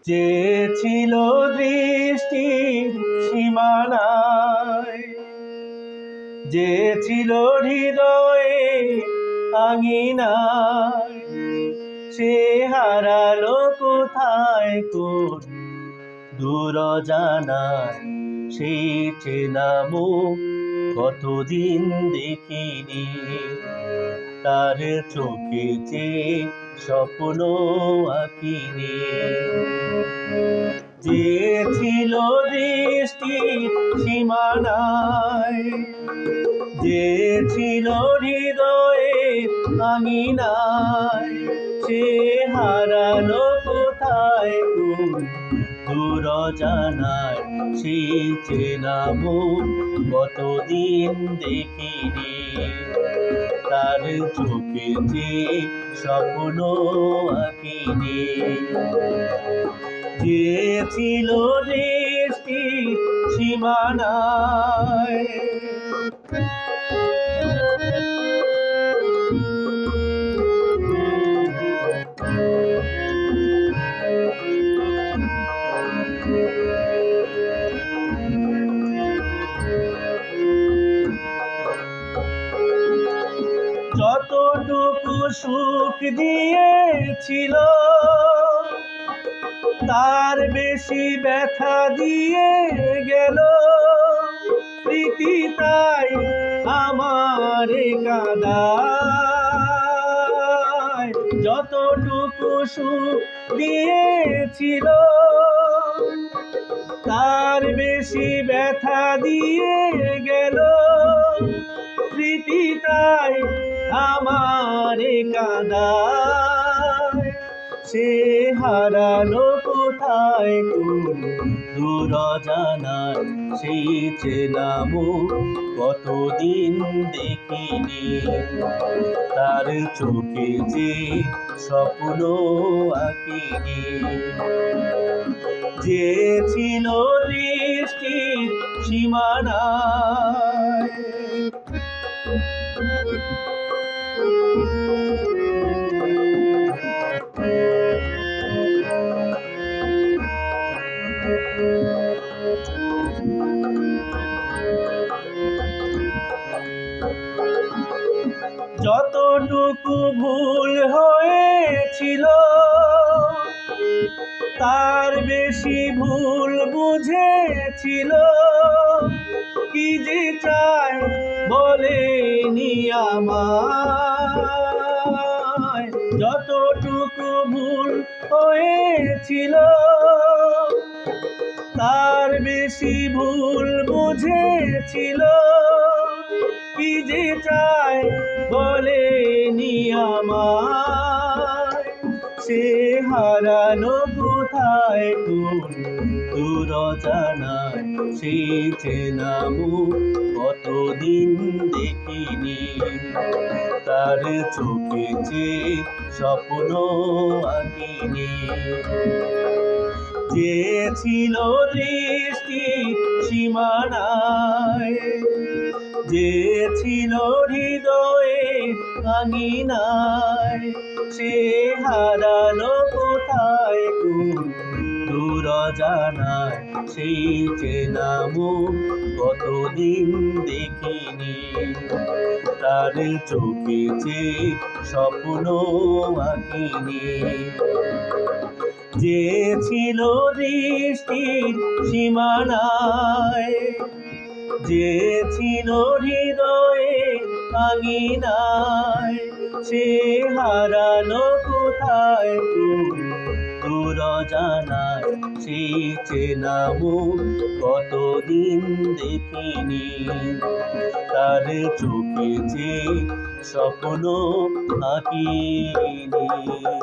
যে ছিল দৃষ্টির সীমানায়, যে ছিল হৃদয়ে আঙিনায়, সে হারালো কোথায় কোন দূর জানায়। সেই চেনা মুখ কতদিন দেখিনি, তার চোখে যে স্বপ্ন আঁকিনি। যে ছিল দৃষ্টির সীমানায়, যে ছিল হৃদয়ে আঙিনায়, সে হারালো কোথায় কোন দূর জানায়। সেই চেনা মুখ কতদিন দেখিনি, তার চোখে যে স্বপ্ন আঁকিনি। যে ছিল দৃষ্টির সীমানায়। যতটুকু সুখ দিয়েছিল, তার বেশি ব্যথা দিয়ে গেল। স্মৃতি তাই আমার কাঁদায়। যতটুকু সুখ দিয়েছিল, তার বেশি ব্যথা দিয়ে গেল। স্মৃতি তাই আমার কাঁদায়। সে হারালো কোথায় কোন দূর জানায়। সেই চেনা মুখ কতদিন দেখিনি, তার চোখে যে স্বপ্ন আঁকিনি। যে ছিল দৃষ্টির সীমানায়। যতটুকু ভুল হয়েছিল, তার বেশি ভুল বুঝেছিল। কি যে চাই বলেনি আমায়। যতটুকু ভুল হয়েছিল, তার বেশি ভুল বুঝেছিল। কি যে চাই বলেনি আমায়। সে হারালো কোথায় কোন দূর জানায়। সেই চেনা মুখ কতদিন দেখিনি, তার চোখে যে স্বপ্ন আঁকিনি। যে ছিল দৃষ্টির সীমানায়, যে ছিল হৃদয়ে আঙিনায়, সে হারালো কোথায় কোন দূর জানায়। সেই চেনা মুখ কতদিন দেখিনি, তার চোখে যে স্বপ্ন আঁকিনি। যে ছিল দৃষ্টির সীমানায়, যে ছিল হৃদয়ে আঙিনায়, সে হারালো কোথায় কোন দূর জানায়। সেই চেনা মুখ কতদিন দেখিনি, তার চোখে যে স্বপ্ন আঁকিনি।